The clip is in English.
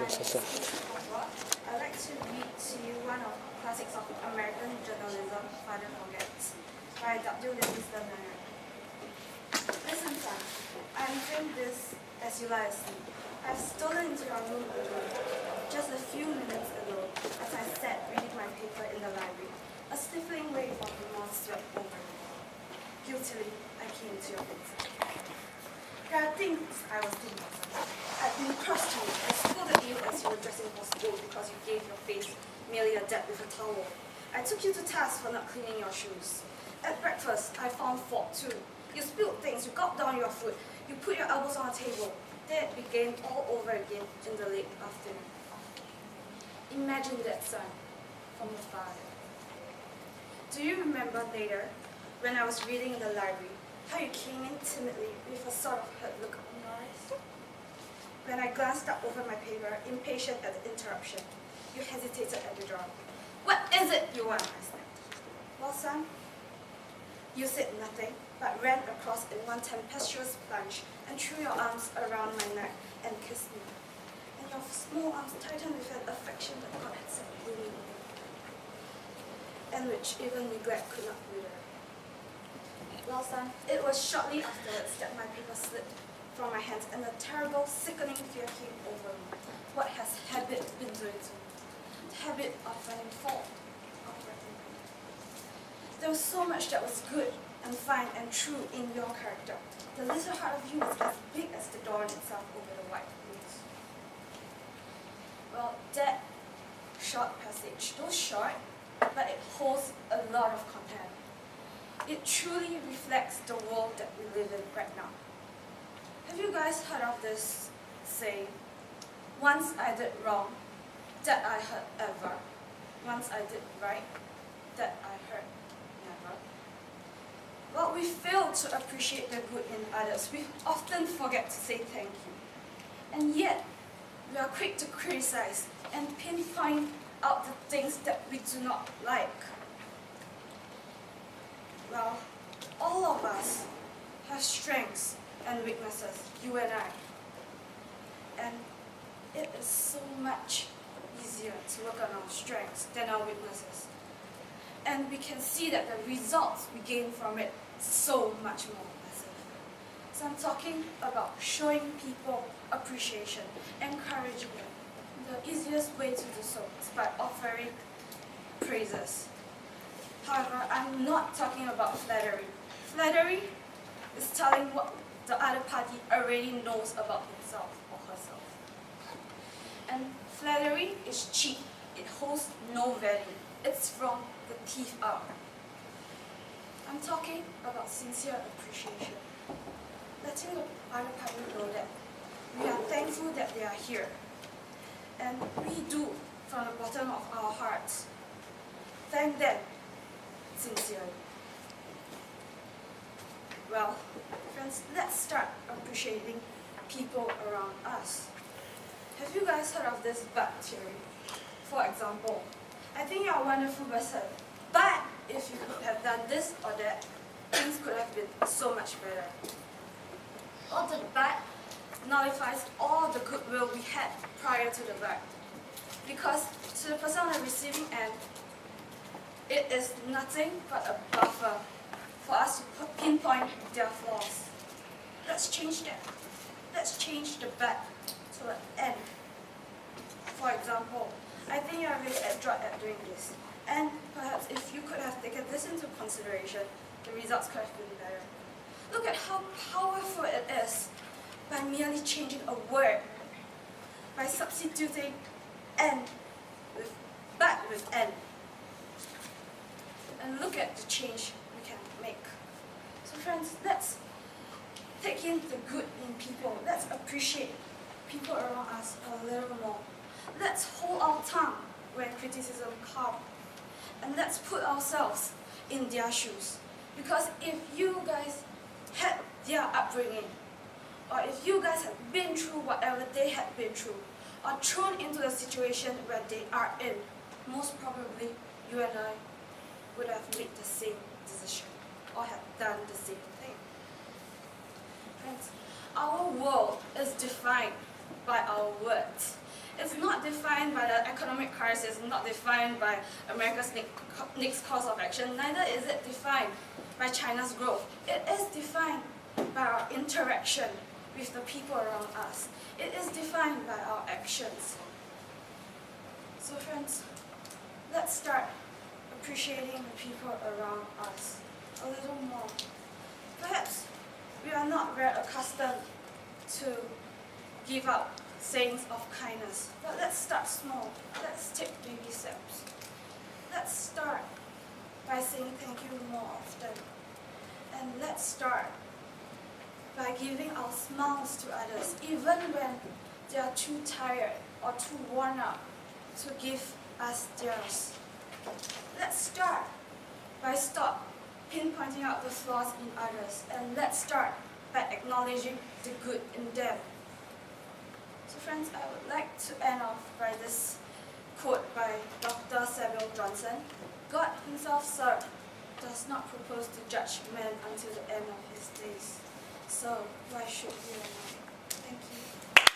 I'd like to read to you one of the classics of American journalism, Father Forgets, by W. Livingston. Listen, son, I'm doing this as you lie asleep. I've stolen into your room alone. Just a few minutes ago, as I sat reading my paper in the library, a stifling wave of remorse swept over me. Guiltily, I came to your bedside. There are things I was thinking. I'd been cross to you and scolded you as you were dressing for school because you gave your face merely a dab with a towel. I took you to task for not cleaning your shoes. At breakfast, I found fault too. You spilled things, you gulped down your food, you put your elbows on the table. Then it began all over again in the late afternoon. Imagine that, son, from your father. Do you remember later, when I was reading in the library, how you came in timidly with a sort of hurt look on your eyes? When I glanced up over my paper, impatient at the interruption, you hesitated at the door. What is it you want? I snapped. Well, son, you said nothing, but ran across in one tempestuous plunge and threw your arms around my neck and kissed me. And your small arms tightened with an affection that God had set blooming in me, and which even neglect could not wither. Well, son, it was shortly afterwards that my paper slipped from my hands and a terrible, sickening fear came over me. What has habit been doing to me? The habit of finding fault, of reckoning. There was so much that was good and fine and true in your character. The little heart of you is as big as the dawn itself over the white roofs. Well, that short passage, though short, but it holds a lot of content. It truly reflects the world that we live in right now. Have you guys heard of this saying, once I did wrong, that I heard ever. Once I did right, that I heard never. Well, we fail to appreciate the good in others. We often forget to say thank you. And yet, we are quick to criticize and pinpoint out the things that we do not like. Well, all of us have strengths and weaknesses, you and I. And it is so much easier to work on our strengths than our weaknesses. And we can see that the results we gain from it so much more massive. So I'm talking about showing people appreciation, encouraging them. The easiest way to do so is by offering praises. However, I'm not talking about flattery. Flattery is telling what the other party already knows about himself or herself. And flattery is cheap. It holds no value. It's from the teeth up. I'm talking about sincere appreciation. Letting the other party know that we are thankful that they are here. And we do, from the bottom of our hearts, thank them sincerely. Well, friends, let's start appreciating people around us. Have you guys heard of this but theory? For example, I think you're a wonderful person, but if you could have done this or that, things could have been so much better. Or the but nullifies all the goodwill we had prior to the but. Because to the person on the receiving end, it is nothing but a buffer for us to pinpoint their flaws. Let's change that. Let's change the but to an end. For example, I think you are really adroit at doing this. And perhaps if you could have taken this into consideration, the results could have been better. Look at how powerful it is by merely changing a word, by substituting and with but with and. And look at the change we can make. So friends, let's take in the good in people. Let's appreciate people around us a little more. Let's hold our tongue when criticism comes. And let's put ourselves in their shoes. Because if you guys had their upbringing, or if you guys had been through whatever they had been through, or thrown into the situation where they are in, most probably you and I would have made the same decision, or have done the same thing. Friends, our world is defined by our words. It's not defined by the economic crisis, not defined by America's next course of action, neither is it defined by China's growth. It is defined by our interaction with the people around us. It is defined by our actions. So friends, let's start appreciating the people around us a little more. Perhaps we are not very accustomed to give out sayings of kindness, but let's start small. Let's take baby steps. Let's start by saying thank you more often. And let's start by giving our smiles to others, even when they are too tired or too worn out to give us theirs. Let's start by stop pinpointing out the flaws in others, and let's start by acknowledging the good in them. So friends, I would like to end off by this quote by Dr. Samuel Johnson. God himself, sir, does not propose to judge man until the end of his days. So why should we? Thank you.